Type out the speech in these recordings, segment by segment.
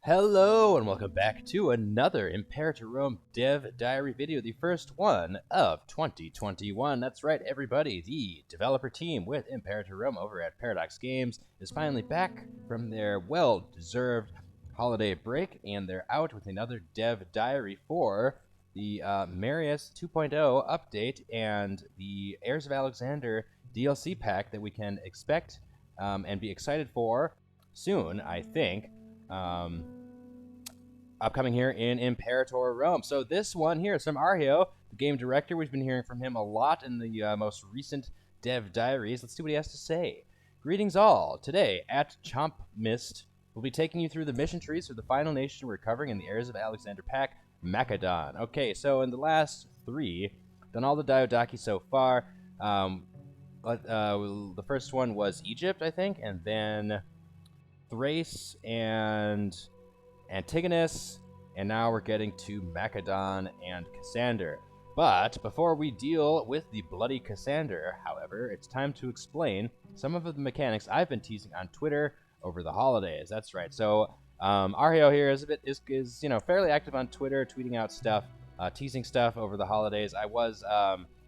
Hello and welcome back to another Imperator Rome Dev Diary video, the first one of 2021. That's right, everybody. The developer team with Imperator Rome over at Paradox Games is finally back from their well-deserved holiday break, and they're out with another Dev Diary for the Marius 2.0 update and the Heirs of Alexander DLC pack that we can expect and be excited for soon, I think. Upcoming here in Imperator Rome. So this one here is from Arhio, the game director. We've been hearing from him a lot in the most recent Dev Diaries. Let's see what he has to say. Greetings all. Today at Chomp Mist, we'll be taking you through the mission trees for the final nation we're covering in the Heirs of Alexander pack, Mechadon. Okay, so in the last three, done all the Diodaki so far. The first one was Egypt, I think, and then Thrace and Antigonus, and now we're getting to Mechadon and Cassander. But before we deal with the bloody Cassander, however, it's time to explain some of the mechanics I've been teasing on Twitter over the holidays. That's right. So Arhio here is fairly active on Twitter, tweeting out stuff, teasing stuff over the holidays. I was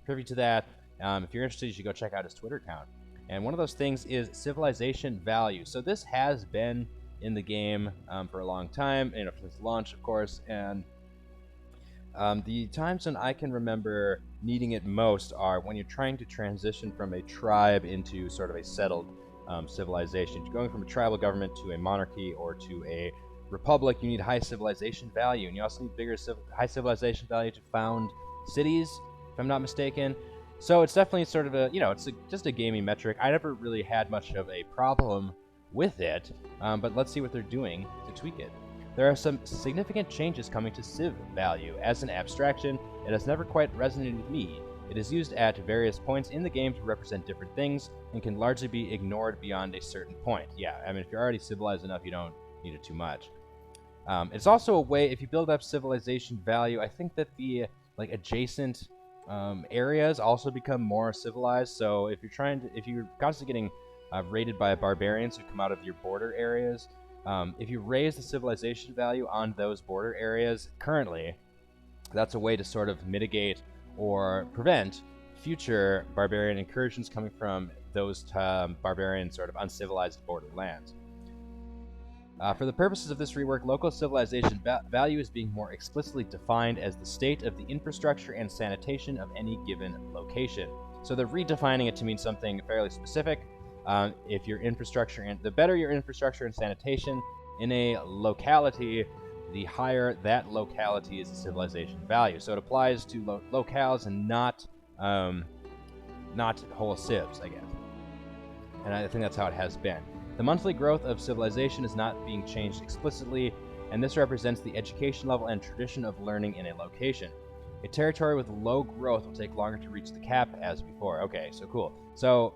privy to that. If you're interested, you should go check out his Twitter account. And one of those things is civilization value. So this has been in the game for a long time, since launch, of course, and the times when I can remember needing it most are when you're trying to transition from a tribe into sort of a settled civilization. You're going from a tribal government to a monarchy or to a republic. You need high civilization value, and you also need high civilization value to found cities, if I'm not mistaken. So it's definitely sort of just a gaming metric. I never really had much of a problem with it, but let's see what they're doing to tweak it. There are some significant changes coming to civ value. As an abstraction, it has never quite resonated with me. It is used at various points in the game to represent different things and can largely be ignored beyond a certain point. Yeah, I mean, if you're already civilized enough, you don't need it too much. It's also a way, if you build up civilization value, I think that the adjacent areas also become more civilized. So if you're constantly getting raided by barbarians who come out of your border areas, if you raise the civilization value on those border areas currently, that's a way to sort of mitigate or prevent future barbarian incursions coming from those barbarian sort of uncivilized borderlands. For the purposes of this rework, local civilization value is being more explicitly defined as the state of the infrastructure and sanitation of any given location. So they're redefining it to mean something fairly specific. If your infrastructure and the better your infrastructure and sanitation in a locality, the higher that locality is the civilization value. So it applies to locales and not whole civs, I guess. And I think that's how it has been. The monthly growth of civilization is not being changed explicitly, and this represents the education level and tradition of learning in a location. A territory with low growth will take longer to reach the cap as before. Okay, so cool. So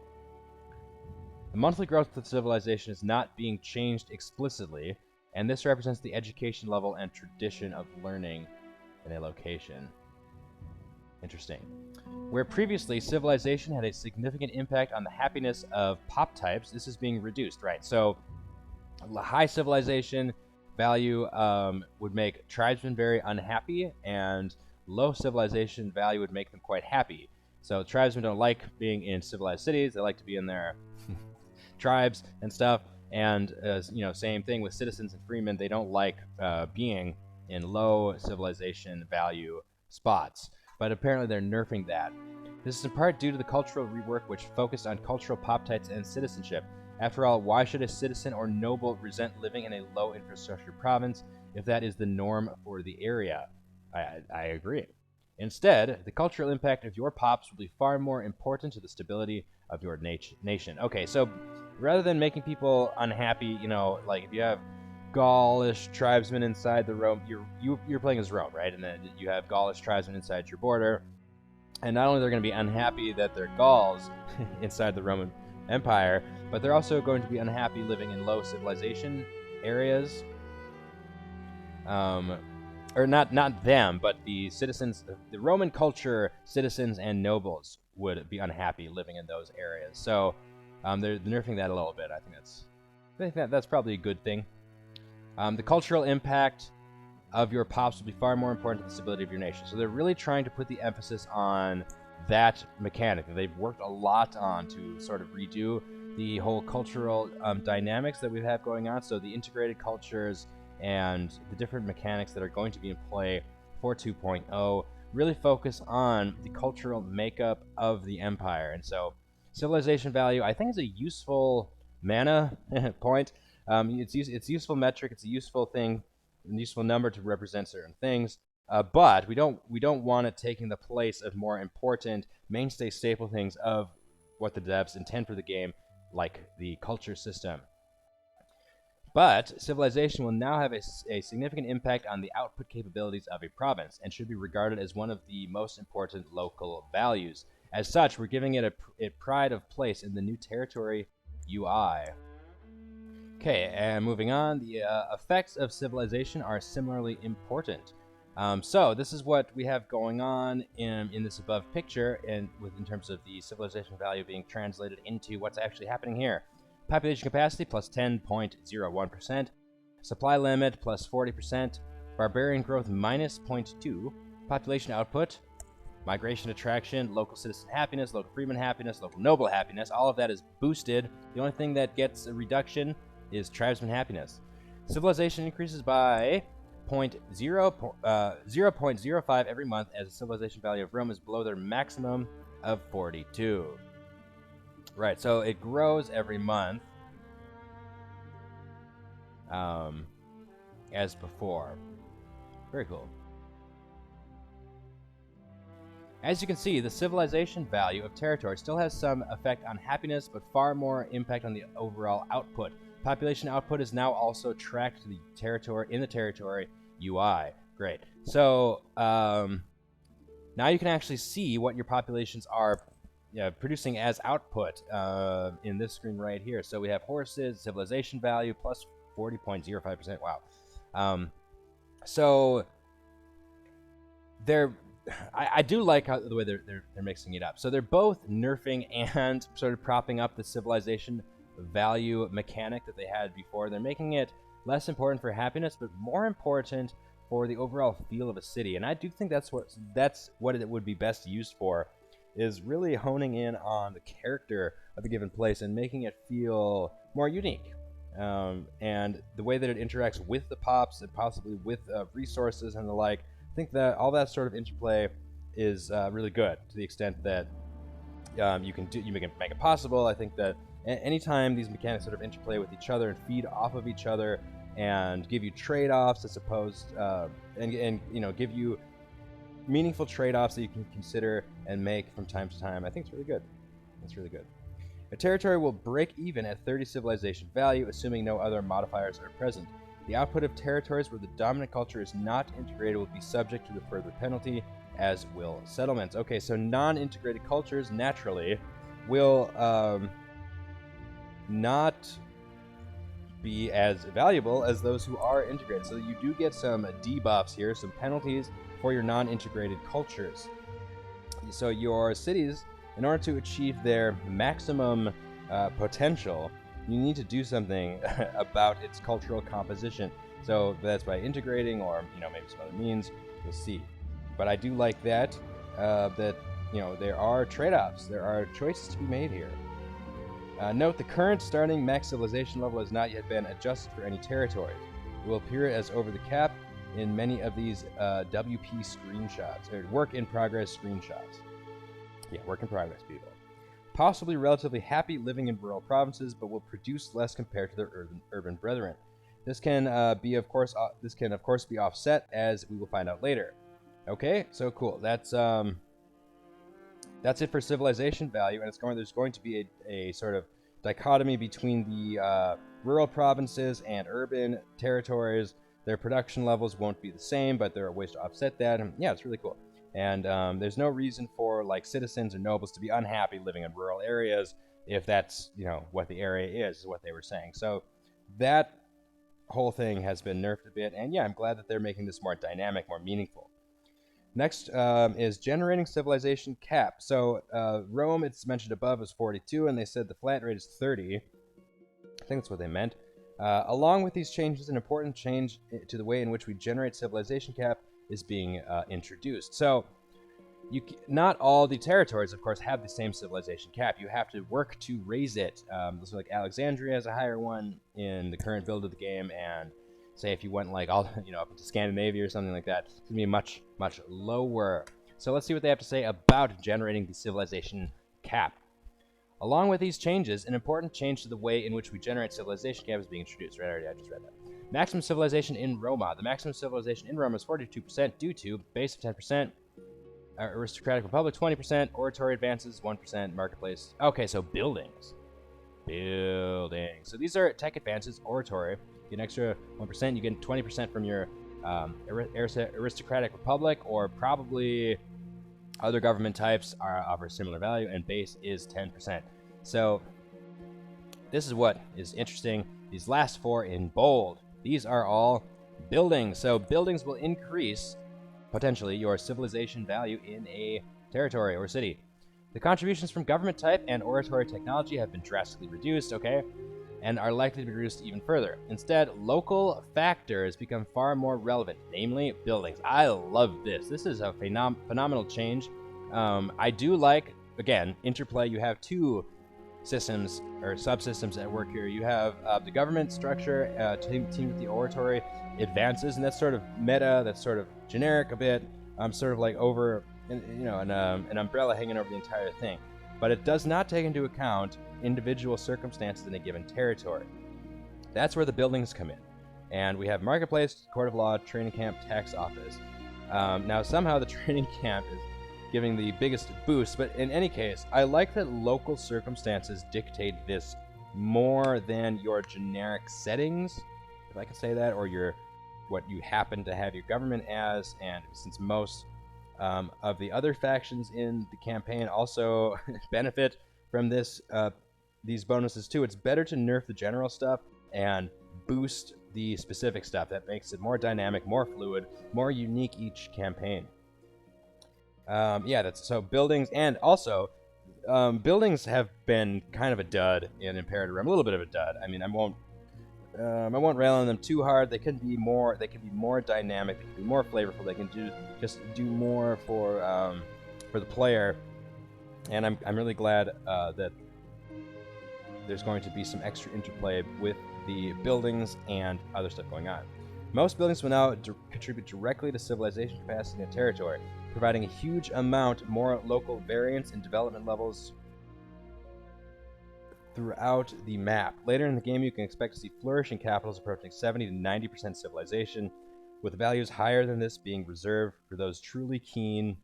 the monthly growth of civilization is not being changed explicitly, and this represents the education level and tradition of learning in a location. Interesting. Where previously civilization had a significant impact on the happiness of pop types, this is being reduced, right? So high civilization value would make tribesmen very unhappy, and low civilization value would make them quite happy. So tribesmen don't like being in civilized cities; they like to be in their tribes and stuff. And same thing with citizens and freemen; they don't like being in low civilization value spots. But apparently they're nerfing that. This is in part due to the cultural rework, which focused on cultural pop types and citizenship. After all, why should a citizen or noble resent living in a low infrastructure province if that is the norm for the area? I agree. Instead, the cultural impact of your pops will be far more important to the stability of your nation. Okay, so rather than making people unhappy, if you have Gaulish tribesmen inside the Rome, you're playing as Rome, right? And then you have Gaulish tribesmen inside your border, and not only they're going to be unhappy that they're Gauls inside the Roman Empire, but they're also going to be unhappy living in low civilization areas. Or not them, but the citizens, the Roman culture citizens and nobles would be unhappy living in those areas. So they're nerfing that a little bit. I think that's probably a good thing. The cultural impact of your pops will be far more important to the stability of your nation. So they're really trying to put the emphasis on that mechanic that they've worked a lot on to sort of redo the whole cultural dynamics that we have going on. So the integrated cultures and the different mechanics that are going to be in play for 2.0 really focus on the cultural makeup of the empire. And so civilization value, I think, is a useful mana point. It's a useful metric. It's a useful thing, a useful number to represent certain things. But we don't want it taking the place of more important mainstay staple things of what the devs intend for the game, like the culture system. But civilization will now have a significant impact on the output capabilities of a province and should be regarded as one of the most important local values. As such, we're giving it a pride of place in the new territory UI. Okay, and moving on, the effects of civilization are similarly important. So this is what we have going on in this above picture, and in terms of the civilization value being translated into what's actually happening here. Population capacity plus 10.01%, supply limit plus 40%, barbarian growth minus 0.2, population output, migration attraction, local citizen happiness, local freeman happiness, local noble happiness, all of that is boosted. The only thing that gets a reduction is tribesman happiness. Civilization increases by 0.05 every month as the civilization value of Rome is below their maximum of 42. Right, so it grows every month as before. Very cool. As you can see, the civilization value of territory still has some effect on happiness, but far more impact on the overall output. Population output is now also tracked to the territory in the territory UI. Great. So now you can actually see what your populations are producing as output in this screen right here. So we have horses, civilization value plus 40.05%. Wow. So I do like the way they're mixing it up. So they're both nerfing and sort of propping up the civilization value mechanic that they had before. They're making it less important for happiness, but more important for the overall feel of a city. And I do think that's what it would be best used for, is really honing in on the character of a given place and making it feel more unique. And the way that it interacts with the pops and possibly with resources and the like. I think that all that sort of interplay is really good to the extent that you make it possible. I think that anytime these mechanics sort of interplay with each other and feed off of each other and give you trade-offs as opposed and give you meaningful trade-offs that you can consider and make from time to time, I think it's really good. It's really good. A territory will break even at 30 civilization value, assuming no other modifiers are present. The output of territories where the dominant culture is not integrated will be subject to the further penalty, as will settlements. Okay, so non-integrated cultures naturally will not be as valuable as those who are integrated. So you do get some debuffs here, some penalties for your non-integrated cultures. So your cities, in order to achieve their maximum potential, you need to do something about its cultural composition. So that's by integrating, or maybe some other means. We'll see. But I do like that there are trade-offs. There are choices to be made here. Note the current starting max civilization level has not yet been adjusted for any territories. It will appear as over the cap in many of these WP screenshots, or work in progress screenshots. Yeah, work in progress, people. Possibly relatively happy living in rural provinces, but will produce less compared to their urban brethren. This can of course be offset, as we will find out later. Okay, so cool. That's it for civilization value, and there's going to be a sort of dichotomy between the rural provinces and urban territories. Their production levels won't be the same, but there are ways to offset that. And yeah, it's really cool. And there's no reason for citizens or nobles to be unhappy living in rural areas if that's what the area is what they were saying. So that whole thing has been nerfed a bit, and yeah, I'm glad that they're making this more dynamic, more meaningful. Next is generating civilization cap. So Rome, it's mentioned above, is 42, and they said the flat rate is 30. I think that's what they meant. Along with these changes, an important change to the way in which we generate civilization cap is being introduced. So, not all the territories, of course, have the same civilization cap. You have to work to raise it. So like Alexandria has a higher one in the current build of the game, and say if you went like all up into Scandinavia or something like that, it's gonna be much lower. So let's see what they have to say about generating the civilization cap. Along with these changes, an important change to the way in which we generate civilization cap is being introduced. Right, I just read that. Maximum civilization in Roma. The maximum civilization in Roma is 42% due to base of 10%. Aristocratic Republic 20%, oratory advances 1%, marketplace. Okay, so buildings. So these are tech advances, oratory. You get an extra 1%. You get 20% from your aristocratic republic, or probably other government types offer similar value, and base is 10%. So this is what is interesting. These last four in bold. These are all buildings. So buildings will increase potentially your civilization value in a territory or city. The contributions from government type and oratory technology have been drastically reduced, okay, and are likely to be reduced even further. Instead, local factors become far more relevant, namely buildings. I love this. This is a phenomenal change. I do like, again, interplay. You have two systems or subsystems at work here. You have the government structure teamed with the oratory advances, and that's sort of meta, that's sort of generic a bit, sort of like over, an umbrella hanging over the entire thing. But it does not take into account individual circumstances in a given territory. That's where the buildings come in. And we have marketplace, court of law, training camp, tax office. Now somehow the training camp is giving the biggest boost, but in any case, I like that local circumstances dictate this more than your generic settings, if I can say that, or what you happen to have your government as. And since most of the other factions in the campaign also benefit from these bonuses too, it's better to nerf the general stuff and boost the specific stuff. That makes it more dynamic, more fluid, more unique each campaign. That's so buildings, and also buildings have been kind of a dud in Imperator. I'm a little bit of a dud. I mean, I won't rail on them too hard. They can be more dynamic. They can be more flavorful. They can do more for the player. And I'm really glad that there's going to be some extra interplay with the buildings and other stuff going on. Most buildings will now contribute directly to civilization capacity in a territory, providing a huge amount more local variance in development levels throughout the map. Later in the game, you can expect to see flourishing capitals approaching 70 to 90% civilization, with values higher than this being reserved for those truly keen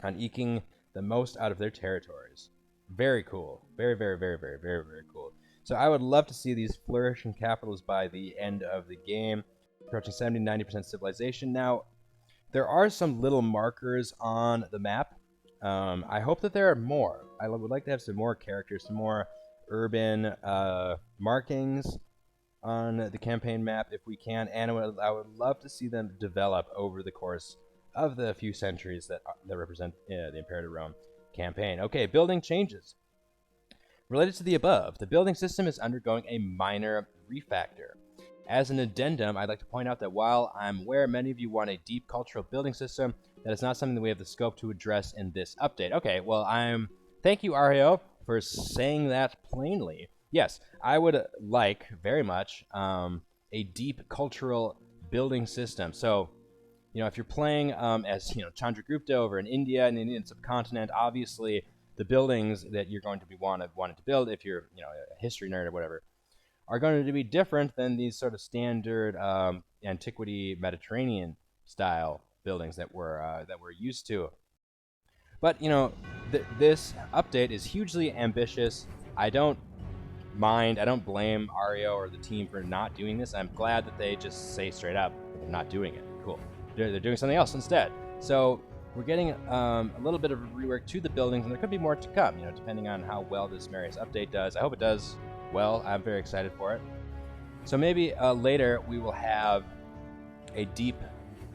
on eking the most out of their territories. Very cool. Very, very, very, very, very, very cool. So I would love to see these flourishing capitals by the end of the game, approaching 70 to 90% civilization. Now, there are some little markers on the map. I hope that there are more. I would like to have some more characters, some more urban markings on the campaign map if we can, and I would love to see them develop over the course of the few centuries that represent the Imperator Rome campaign. Okay, building changes. Related to the above, the building system is undergoing a minor refactor. As an addendum, I'd like to point out that while I'm aware many of you want a deep cultural building system, that is not something that we have the scope to address in this update. Okay, well, thank you, Ario, for saying that plainly. Yes, I would like very much a deep cultural building system. So, if you're playing as Chandragupta over in India, in the Indian subcontinent, obviously the buildings that you're going to be wanting to build, if you're a history nerd or whatever, are going to be different than these sort of standard antiquity Mediterranean style buildings that we're used to. But this update is hugely ambitious. I don't blame Ario or the team for not doing this. I'm glad that they just say straight up that they're not doing it. Cool. They're doing something else instead. So we're getting a little bit of a rework to the buildings, and there could be more to come, depending on how well this Marius update does. I hope it does well. I'm very excited for it. So maybe later we will have a deep,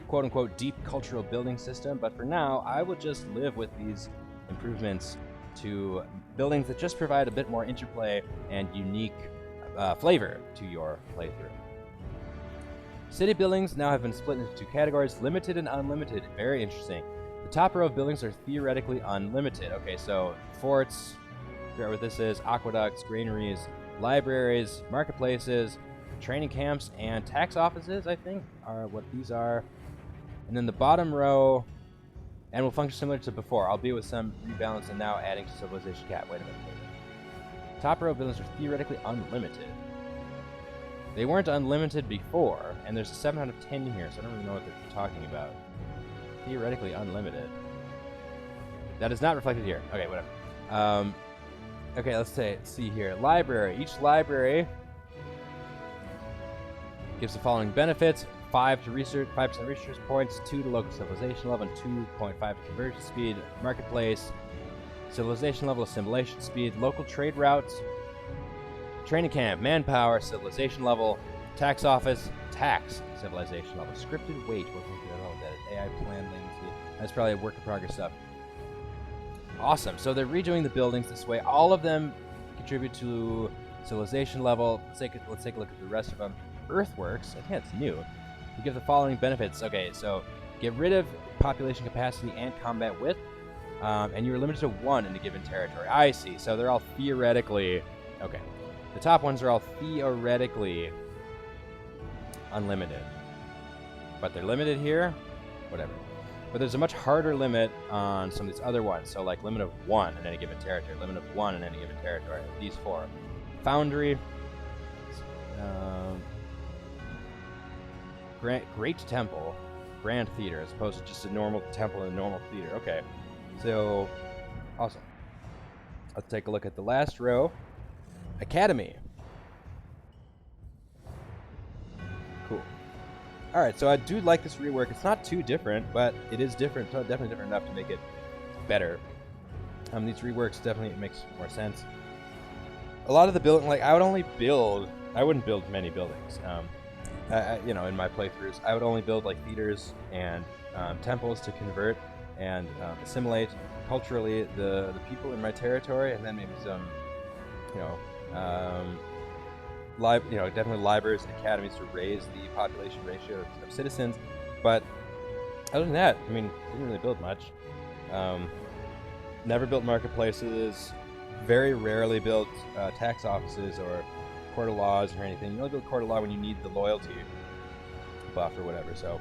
quote-unquote, deep cultural building system, but for now, I will just live with these improvements to buildings that just provide a bit more interplay and unique flavor to your playthrough. City buildings now have been split into two categories, limited and unlimited. Very interesting. The top row of buildings are theoretically unlimited. Okay, so forts, figure out what this is, aqueducts, granaries, libraries, marketplaces, training camps, and tax offices, I think, are what these are. And then the bottom row, and will function similar to before, albeit with some rebalance and now adding to civilization cap. Wait a minute. Top row of buildings are theoretically unlimited. They weren't unlimited before, and there's a 7 out of 10 here, so I don't really know what they're talking about. Theoretically unlimited. That is not reflected here. Okay, whatever. Okay, let's see here. Library. Each library gives the following benefits: 5% research points, 2 to local civilization level, and 2.5 to conversion speed. Marketplace, civilization level, assimilation speed, local trade routes, training camp, manpower, civilization level, tax office, tax, civilization level, scripted wait, AI plan latency. That's probably work in progress stuff. Awesome. So they're redoing the buildings this way. All of them contribute to civilization level. Let's take a look at the rest of them. Earthworks, I think that's new. You give the following benefits. Okay, so get rid of population capacity and combat width, and you're limited to 1 in a given territory. I see. So they're all theoretically okay. The top ones are all theoretically unlimited, but they're limited here. Whatever. But there's a much harder limit on some of these other ones. So like limit of 1 in any given territory, limit of 1 in any given territory. These 4. Foundry. Great Temple, Grand Theater, as opposed to just a normal temple and a normal theater. Okay, so awesome. Let's take a look at the last row. Academy. Cool. All right, so I do like this rework. It's not too different, but it is different. Definitely different enough to make it better. These reworks definitely makes more sense. A lot of the building, like I wouldn't build many buildings. You know, in my playthroughs, I would only build like theaters and temples to convert and assimilate culturally the people in my territory, and then maybe some, you know, definitely libraries and academies to raise the population ratio of citizens. But other than that, I mean, didn't really build much. Never built marketplaces. Very rarely built tax offices or court of laws or anything. You only build court of law when you need the loyalty buff or whatever. So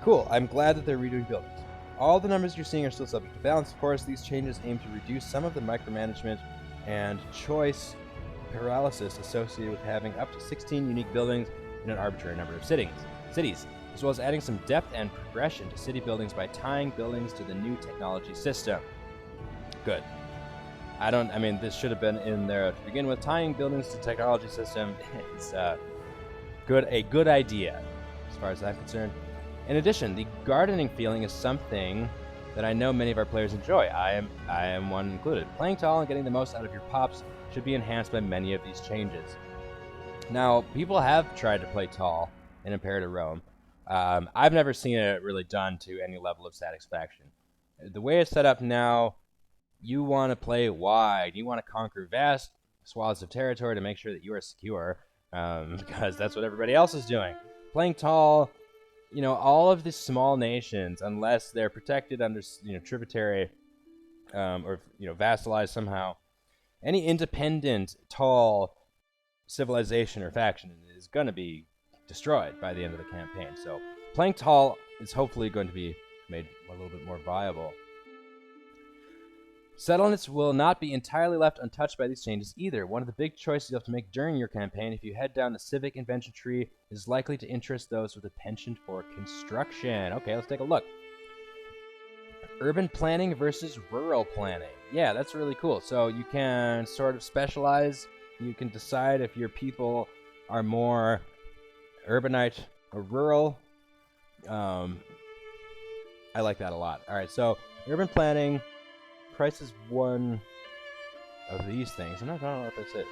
cool. I'm glad that they're redoing buildings. All the numbers you're seeing are still subject to balance. Of course, these changes aim to reduce some of the micromanagement and choice paralysis associated with having up to 16 unique buildings in an arbitrary number of cities, as well as adding some depth and progression to city buildings by tying buildings to the new technology system. Good. I mean, this should have been in there to begin with. Tying buildings to technology system is a good idea, as far as I'm concerned. In addition, the gardening feeling is something that I know many of our players enjoy. I am one included. Playing tall and getting the most out of your pops should be enhanced by many of these changes. Now, people have tried to play tall in Imperator Rome. I've never seen it really done to any level of satisfaction. The way it's set up now, you want to play wide. You want to conquer vast swaths of territory to make sure that you are secure, because that's what everybody else is doing. Playing tall, you know, all of the small nations, unless they're protected under, you know, tributary, or, you know, vassalized somehow, any independent, tall civilization or faction is going to be destroyed by the end of the campaign. So playing tall is hopefully going to be made a little bit more viable. Settlements will not be entirely left untouched by these changes either. One of the big choices you have to make during your campaign, if you head down the civic invention tree, is likely to interest those with a penchant for construction. Okay, let's take a look. Urban planning versus rural planning. Yeah, that's really cool. So you can sort of specialize. You can decide if your people are more urbanite or rural. I like that a lot. All right, so urban planning. Price is one of these things. I'm not know what this is.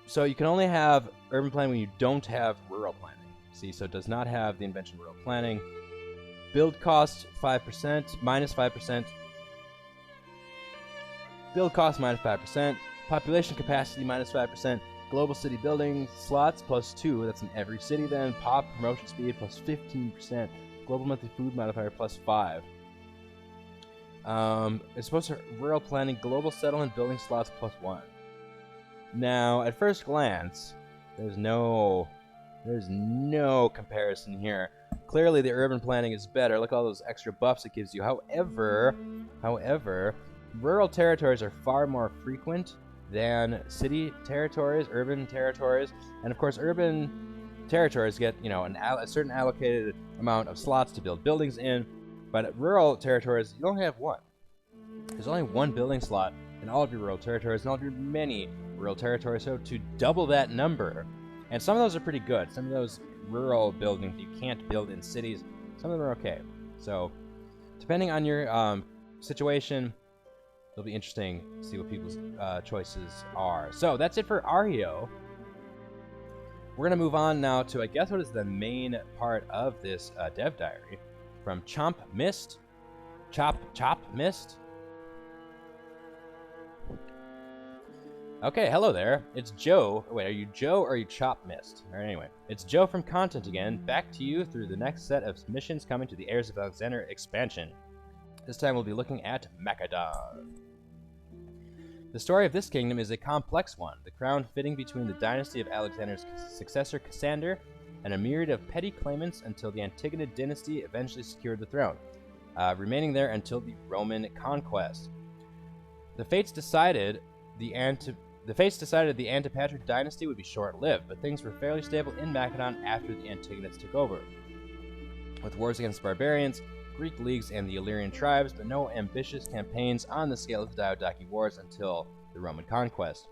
So you can only have urban planning when you don't have rural planning. See, so it does not have the invention of rural planning. Build cost 5%, minus 5%. Build cost minus 5%. Population capacity minus 5%. Global city building slots plus 2. That's in every city then. Pop promotion speed plus 15%. Global monthly food modifier plus 5. It's supposed to rural planning, global settlement building slots plus 1. Now, at first glance, there's no comparison here. Clearly, the urban planning is better. Look at all those extra buffs it gives you. However, rural territories are far more frequent than city territories, urban territories, and of course, urban territories get a certain allocated amount of slots to build buildings in. But at rural territories, you only have one. There's only one building slot in all of your rural territories, and all of your many rural territories. So to double that number, and some of those are pretty good. Some of those rural buildings you can't build in cities. Some of them are okay. So depending on your situation, it'll be interesting to see what people's choices are. So that's it for Ario. We're going to move on now to, I guess, what is the main part of this dev diary. From Chop Mist. Okay, hello there. It's Joe. Wait, are you Joe or are you Chop Mist? All right, anyway, it's Joe from Content again. Back to you through the next set of missions coming to the Heirs of Alexander expansion. This time we'll be looking at Mechadon. The story of this kingdom is a complex one, the crown fitting between the dynasty of Alexander's successor Cassander and a myriad of petty claimants until the Antigonid dynasty eventually secured the throne, remaining there until the Roman conquest. The fates decided the Antipatrice dynasty would be short-lived, but things were fairly stable in Macedon after the Antigonids took over, with wars against barbarians, Greek leagues, and the Illyrian tribes, but no ambitious campaigns on the scale of the Diadochi Wars until the Roman conquest.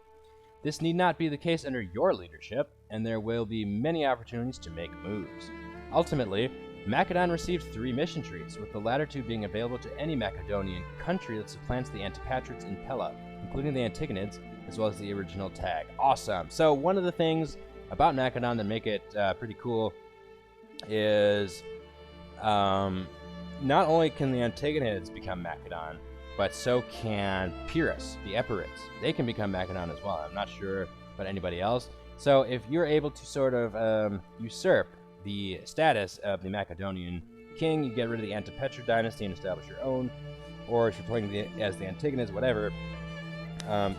This need not be the case under your leadership, and there will be many opportunities to make moves. Ultimately, Mechadon received 3 mission trees, with the latter 2 being available to any Macedonian country that supplants the Antipatrice in Pella, including the Antigonids, as well as the original tag. Awesome! So one of the things about Mechadon that make it pretty cool is not only can the Antigonids become Mechadon, but so can Pyrrhus, the Epirites. They can become Mechadon as well. I'm not sure about anybody else. So if you're able to sort of usurp the status of the Macedonian king, you get rid of the Antipatrice dynasty and establish your own, or if you're playing as the Antigonids, whatever,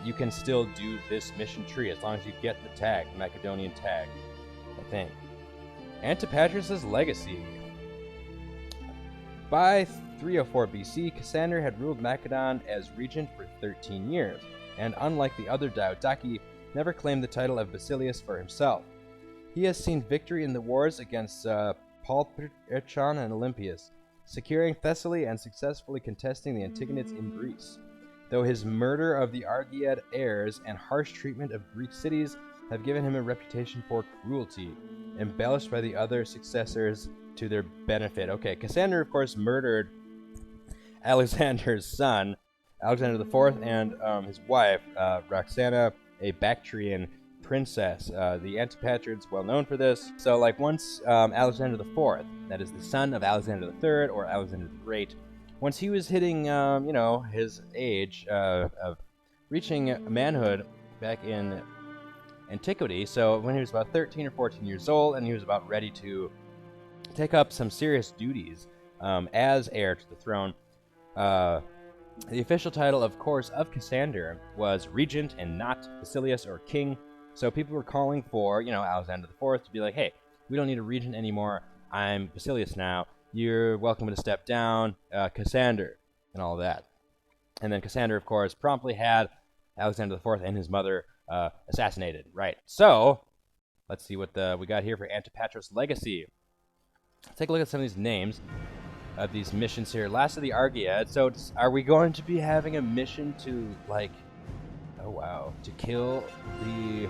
you can still do this mission tree as long as you get the tag, the Macedonian tag, I think. Antipatrice's legacy. By 304 BC, Cassander had ruled Mechadon as regent for 13 years, and unlike the other Diadochi, never claimed the title of Basilius for himself. He has seen victory in the wars against Palpyrchon and Olympias, securing Thessaly and successfully contesting the Antigonids in Greece, though his murder of the Argead heirs and harsh treatment of Greek cities have given him a reputation for cruelty, embellished by the other successors to their benefit. Okay, Cassander, of course, murdered Alexander's son, Alexander IV, and his wife, Roxana, a Bactrian princess. The Antipatrids, well known for this. So, like, once Alexander IV, that is the son of Alexander III or Alexander the Great, once he was hitting, his age of reaching manhood back in antiquity, so when he was about 13 or 14 years old, and he was about ready to take up some serious duties as heir to the throne, the official title, of course, of Cassander was regent and not Basilius or king. So people were calling for, Alexander IV to be like, hey, we don't need a regent anymore. I'm Basilius now. You're welcome to step down, Cassander, and all that. And then Cassander, of course, promptly had Alexander IV and his mother assassinated. Right. So let's see what we got here for Antipatrice legacy. Let's take a look at some of these names of these missions here. Last of the Argead. So are we going to be having a mission to, like, oh wow, to kill the...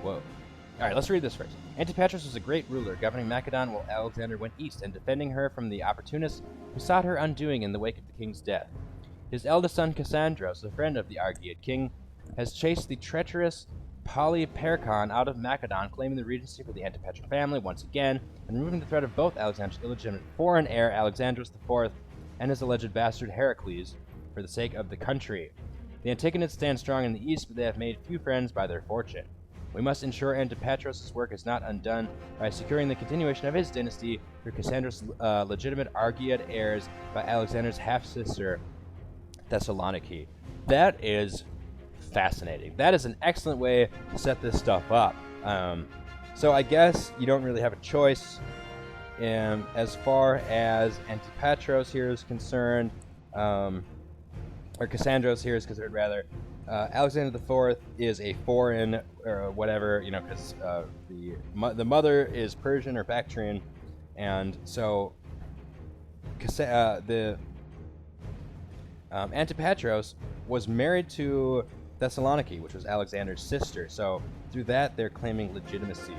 Whoa. Alright, let's read this first. Antipatrice was a great ruler, governing Mechadon while Alexander went east and defending her from the opportunists who sought her undoing in the wake of the king's death. His eldest son Cassandros, a friend of the Argead king, has chased the treacherous Polyperchon out of Mechadon, claiming the regency for the Antipatrice family once again, and removing the threat of both Alexander's illegitimate foreign heir, Alexandros IV, and his alleged bastard, Heracles, for the sake of the country. The Antigonids stand strong in the east, but they have made few friends by their fortune. We must ensure Antipatrice's work is not undone by securing the continuation of his dynasty through Cassandra's legitimate Argead heirs by Alexander's half-sister, Thessaloniki. That is fascinating. That is an excellent way to set this stuff up. So I guess you don't really have a choice as far as Antipatrice here is concerned, or Cassandros here is considered rather. Alexander IV is a foreign, or whatever, because the mother is Persian or Bactrian, and so Antipatrice was married to Thessaloniki, which was Alexander's sister. So through that, they're claiming legitimacy.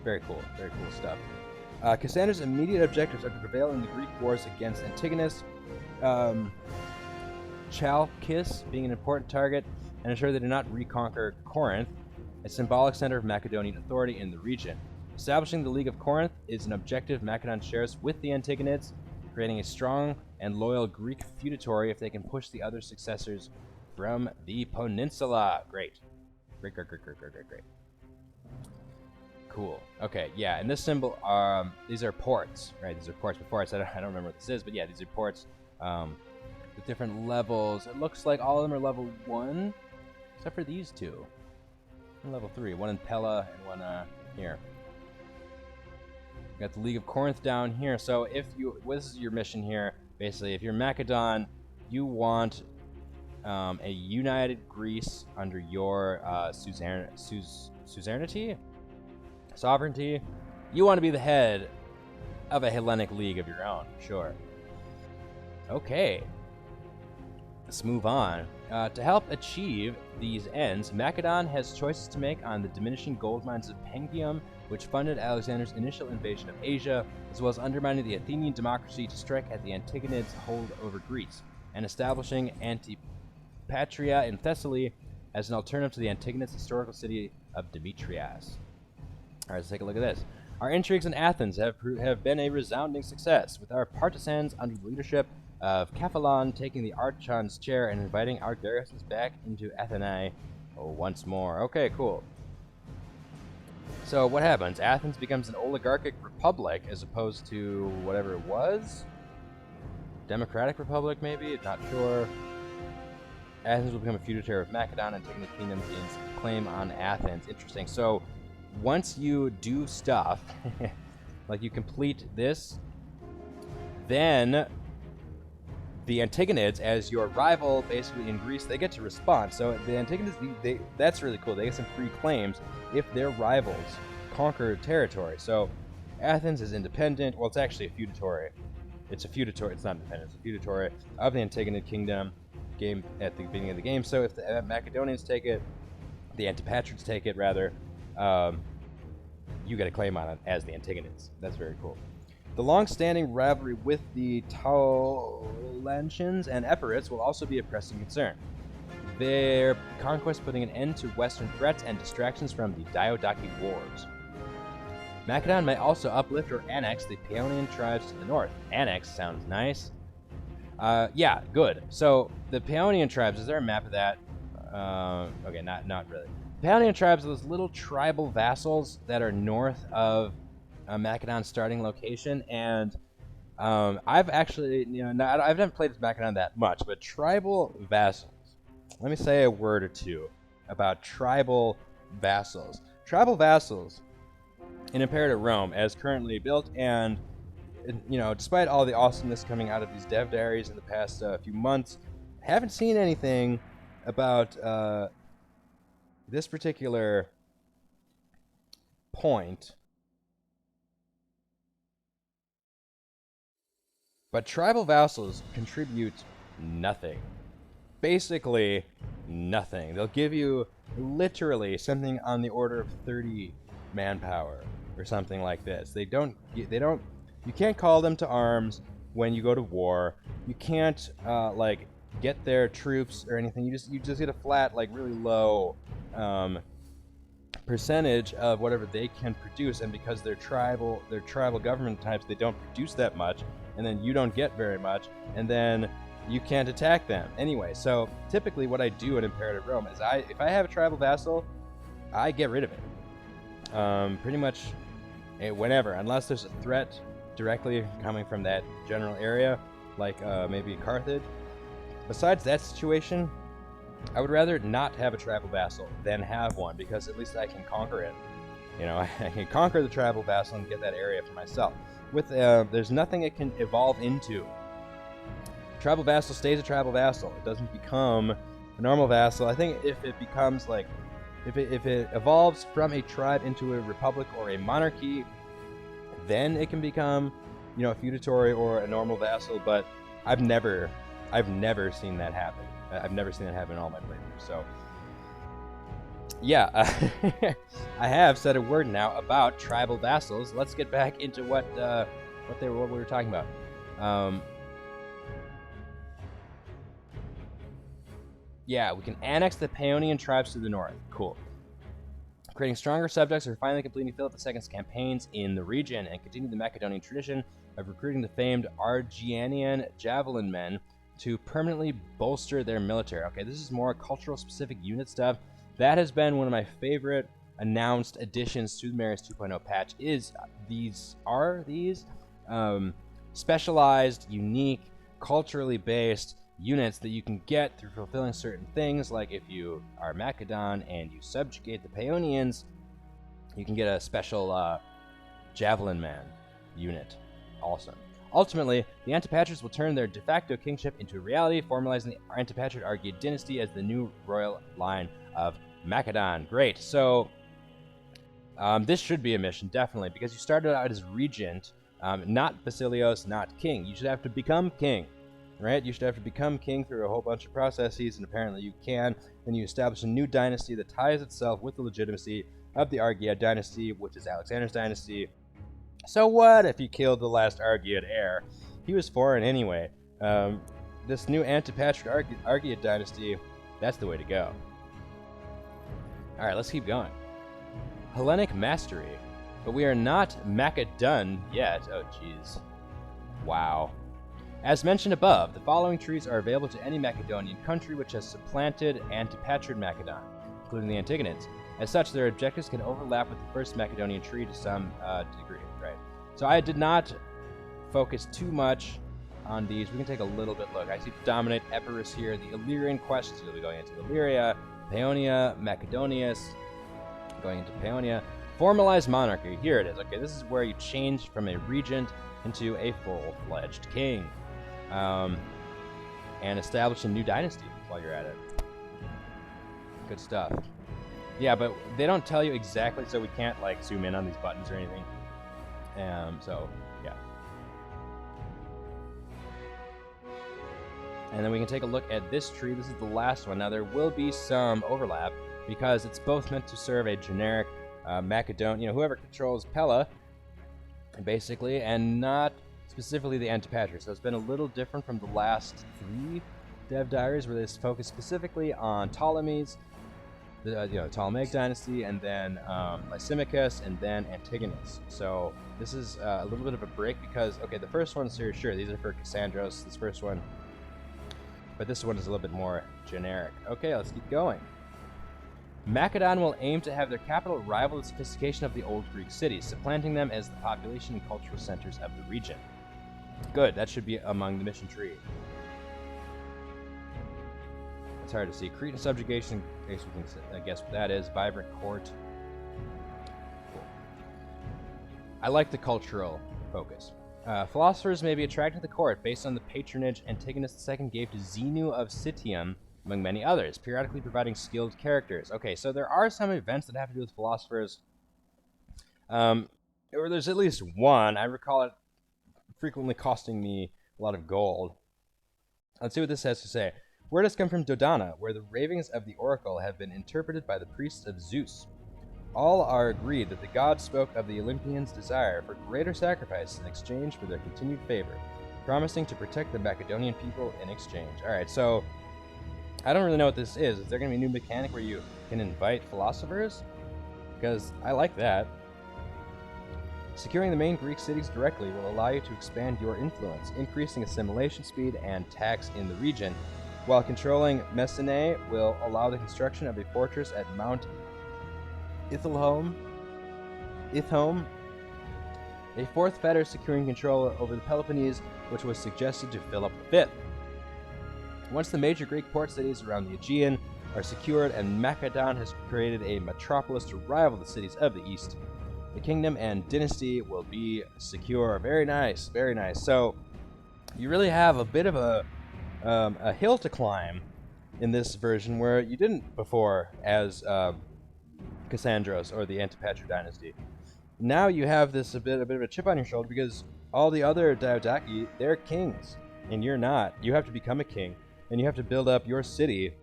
Very cool stuff. Cassandra's immediate objectives are to prevail in the Greek wars against Antigonus. Chalkis being an important target, and ensure they do not reconquer Corinth, a symbolic center of Macedonian authority in the region. Establishing the League of Corinth is an objective Mechadon shares with the Antigonids, creating a strong and loyal Greek feudatory if they can push the other successors from the peninsula. Great. Cool. Okay, yeah, and this symbol, these are ports, right? These are ports. Before I said I don't remember what this is, but yeah, these are ports. With different levels. It looks like all of them are level 1, except for these two. And level 3, one in Pella and one here. Got the League of Corinth down here. So if this is your mission here, basically, if you're Mechadon, you want a united Greece under your suzerainty? Sovereignty? You want to be the head of a Hellenic League of your own, sure. Okay. Let's move on. To help achieve these ends, Mechadon has choices to make on the diminishing gold mines of Pangium, which funded Alexander's initial invasion of Asia, as well as undermining the Athenian democracy to strike at the Antigonids' hold over Greece, and establishing Antipatria in Thessaly as an alternative to the Antigonids' historical city of Demetrias. Alright, let's take a look at this. Our intrigues in Athens have been a resounding success, with our partisans under the leadership of Cephalon taking the Archon's chair and inviting our garrisons back into Athenae once more. Okay, cool. So what happens? Athens becomes an oligarchic republic as opposed to whatever it was? Democratic republic, maybe? Not sure. Athens will become a feudatory of Mechadon and taking the kingdom gains claim on Athens. Interesting. So once you do stuff, like you complete this, then the Antigonids, as your rival basically in Greece, they get to respond. So the Antigonids, that's really cool. They get some free claims if their rivals conquer territory. So Athens is independent. Well, it's actually a feudatory. It's a feudatory. It's not independent. It's a feudatory of the Antigonid kingdom at the beginning of the game. So if the Macedonians take it, the Antipatrids take it, rather, you get a claim on it as the Antigonids. That's very cool. The long-standing rivalry with the Taulantians and Epirites will also be a pressing concern. Their conquest putting an end to Western threats and distractions from the Diadochi Wars. Mechadon may also uplift or annex the Peonian Tribes to the north. Annex sounds nice. Yeah, good. So the Peonian Tribes, is there a map of that? Okay, not really. Peonian Tribes are those little tribal vassals that are north of Mechadon's starting location, and I've actually, I haven't played as Mechadon that much, but tribal vassals. Let me say a word or two about tribal vassals. Tribal vassals in Imperator Rome, as currently built, and despite all the awesomeness coming out of these dev diaries in the past few months, haven't seen anything about this particular point. But tribal vassals contribute nothing. Basically, nothing. They'll give you literally something on the order of 30 manpower or something like this. You can't call them to arms when you go to war. You can't get their troops or anything. You just get a flat, really low percentage of whatever they can produce, and because they're tribal government types, they don't produce that much, and then you don't get very much, and then you can't attack them. Anyway, so typically what I do in Imperator Rome is if I have a tribal vassal, I get rid of it. Pretty much whenever, unless there's a threat directly coming from that general area, like maybe Carthage. Besides that situation, I would rather not have a tribal vassal than have one, because at least I can conquer it. You know, I can conquer the tribal vassal and get that area for myself. With there's nothing it can evolve into. Tribal vassal stays a tribal vassal. It doesn't become a normal vassal. I think if it becomes like, if it evolves from a tribe into a republic or a monarchy, then it can become, you know, a feudatory or a normal vassal. But I've never seen that happen. I've never seen that happen in all my playthroughs. So yeah, I have said a word now about tribal vassals. Let's get back into what we were talking about. Yeah, we can annex the Peonian Tribes to the north. Cool. Creating stronger subjects or finally completing Philip II's campaigns in the region, and continue the Macedonian tradition of recruiting the famed Argianian javelin men to permanently bolster their military. Okay, this is more cultural specific unit stuff. That has been one of my favorite announced additions to the Marius 2.0 patch. These specialized, unique, culturally based units that you can get through fulfilling certain things, like if you are Mechadon and you subjugate the Peonians, you can get a special javelin man unit. Awesome. Ultimately, the Antipatrice will turn their de facto kingship into a reality, formalizing the Antipatric Argead dynasty as the new royal line of Mechadon. Great. So this should be a mission, definitely, because you started out as regent, not Basilios, not king. You should have to become king. Right? You should have to become king through a whole bunch of processes, and apparently you can. Then you establish a new dynasty that ties itself with the legitimacy of the Argead dynasty, which is Alexander's dynasty. So what if you killed the last Argead heir? He was foreign anyway. This new Antipatric Argead dynasty, that's the way to go. Alright, let's keep going. Hellenic mastery. But we are not Mechadon yet. Oh, jeez. Wow. As mentioned above, the following trees are available to any Macedonian country which has supplanted Antipatric Mechadon, including the Antigonids. As such, their objectives can overlap with the first Macedonian tree to some degree, right? So I did not focus too much on these. We can take a little bit look. I see Dominate Epirus here. The Illyrian questions will be going into Illyria, Paeonia, Macedonius, going into Paeonia. Formalized monarchy. Here it is. Okay, this is where you change from a regent into a full-fledged king. And establish a new dynasty while you're at it. Good stuff. Yeah, but they don't tell you exactly, so we can't like zoom in on these buttons or anything. So yeah. And then we can take a look at this tree. This is the last one. Now there will be some overlap because it's both meant to serve a generic Macedon, you know, whoever controls Pella, basically, and not specifically the Antipatrice. So it's been a little different from the last 3 dev diaries, where they focus specifically on Ptolemies, the Ptolemaic dynasty, and then Lysimachus, and then Antigonus. So this is a little bit of a break because, okay, the first one's here, sure, these are for Cassandros, this first one, but this one is a little bit more generic. Okay, let's keep going. Mechadon will aim to have their capital rival the sophistication of the old Greek cities, supplanting them as the population and cultural centers of the region. Good, that should be among the mission tree. It's hard to see. Cretan subjugation, I guess we can guess what that is. Vibrant court. Cool. I like the cultural focus. Philosophers may be attracted to the court based on the patronage Antigonus II gave to Zenu of Citium, among many others, periodically providing skilled characters. Okay, so there are some events that have to do with philosophers. Or there's at least one. I recall it frequently costing me a lot of gold. Let's see what this has to say. Word has come from Dodona, where the ravings of the oracle have been interpreted by the priests of Zeus. All are agreed that the gods spoke of the Olympians' desire for greater sacrifices in exchange for their continued favor, promising to protect the Macedonian people in exchange. Alright, so I don't really know what this is. Is there going to be a new mechanic where you can invite philosophers? Because I like that. Securing the main Greek cities directly will allow you to expand your influence, increasing assimilation speed and tax in the region, while controlling Messene will allow the construction of a fortress at Mount Ithome, a fourth fetter securing control over the Peloponnese, which was suggested to Philip V. Once the major Greek port cities around the Aegean are secured and Mechadon has created a metropolis to rival the cities of the east, the kingdom and dynasty will be secure. Very nice, very nice. So you really have a bit of a hill to climb in this version where you didn't before as Cassandros or the Antipatrice dynasty. Now you have this a bit of a chip on your shoulder because all the other Diadochi, they're kings and you're not. You have to become a king and you have to build up your city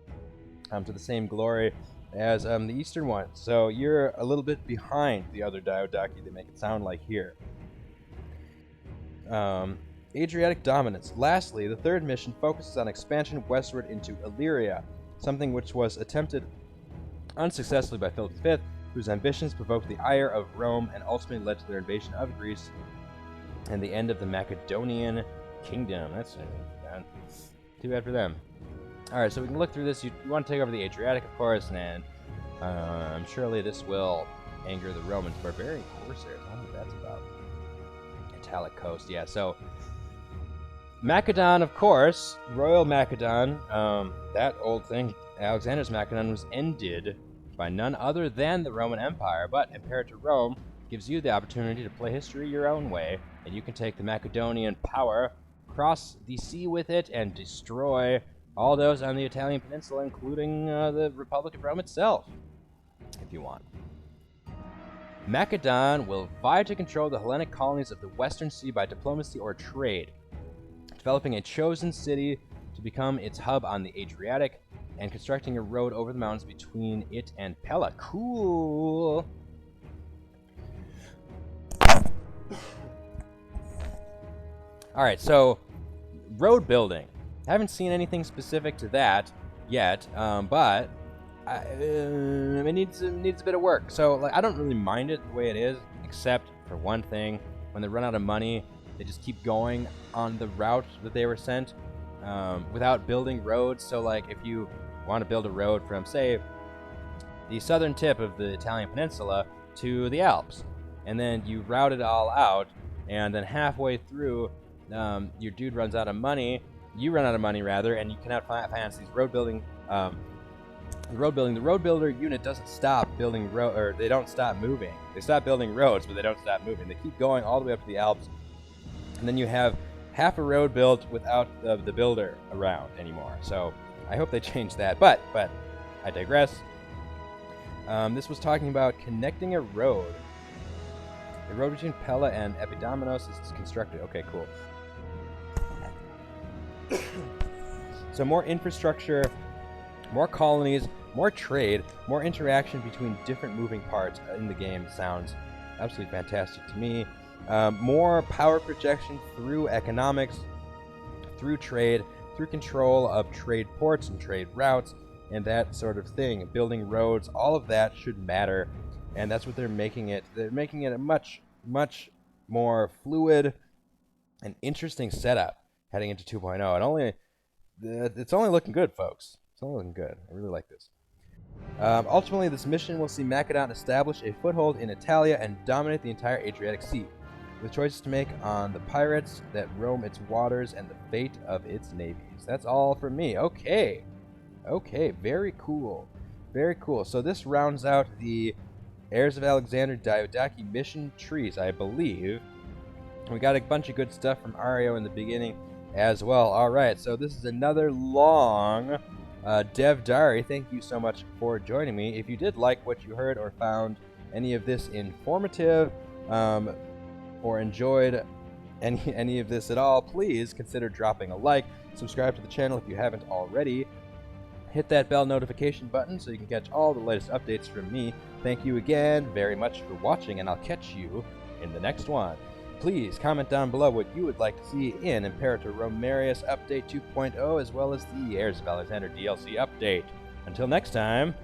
to the same glory as the eastern one. So you're a little bit behind the other Diadochi, they make it sound like here. Adriatic Dominance. Lastly, the third mission focuses on expansion westward into Illyria, something which was attempted unsuccessfully by Philip V, whose ambitions provoked the ire of Rome and ultimately led to their invasion of Greece and the end of the Macedonian kingdom. That's too bad for them. Alright, so we can look through this. You want to take over the Adriatic, of course, and surely this will anger the Romans. Barbarian Corsairs, I wonder what that's about. Italic Coast, yeah, so Mechadon, of course, Royal Mechadon, that old thing, Alexander's Mechadon, was ended by none other than the Roman Empire, but Imperator Rome gives you the opportunity to play history your own way, and you can take the Macedonian power, cross the sea with it, and destroy all those on the Italian peninsula, including the Republic of Rome itself, if you want. Mechadon will vie to control the Hellenic colonies of the Western Sea by diplomacy or trade, developing a chosen city to become its hub on the Adriatic, and constructing a road over the mountains between it and Pella. Cool! Alright, so road building. Haven't seen anything specific to that yet, but it needs a bit of work. So like, I don't really mind it the way it is, except for one thing: when they run out of money, they just keep going on the route that they were sent without building roads. So like, if you want to build a road from, say, the southern tip of the Italian peninsula to the Alps, and then you route it all out, and then halfway through, your dude runs out of money. You run out of money, rather, and you cannot finance these road building. The road builder unit doesn't stop building or they don't stop moving. They stop building roads, but they don't stop moving. They keep going all the way up to the Alps, and then you have half a road built without the builder around anymore. So I hope they change that. But I digress. This was talking about connecting a road. The road between Pella and Epidamonos is constructed. Okay, cool. So more infrastructure, more colonies, more trade, more interaction between different moving parts in the game sounds absolutely fantastic to me. More power projection through economics, through trade, through control of trade ports and trade routes, and that sort of thing. Building roads, all of that should matter, and that's what they're making it. They're making it a much, much more fluid and interesting setup heading into 2.0. It's only looking good, folks. It's only looking good. I really like this. Ultimately, this mission will see Mechadon establish a foothold in Italia and dominate the entire Adriatic Sea, with choices to make on the pirates that roam its waters and the fate of its navies. That's all from me. Okay, very cool. Very cool. So this rounds out the Heirs of Alexander Diadochi mission trees, I believe. We got a bunch of good stuff from Ario in the beginning as well. Alright, so this is another long dev diary. Thank you so much for joining me. If you did like what you heard or found any of this informative, or enjoyed any of this at all, please consider dropping a like, subscribe to the channel if you haven't already, hit that bell notification button so you can catch all the latest updates from me. Thank you again very much for watching, and I'll catch you in the next one. Please comment down below what you would like to see in Imperator Marius Update 2.0, as well as the Heirs of Alexander DLC update. Until next time,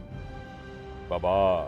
bye-bye.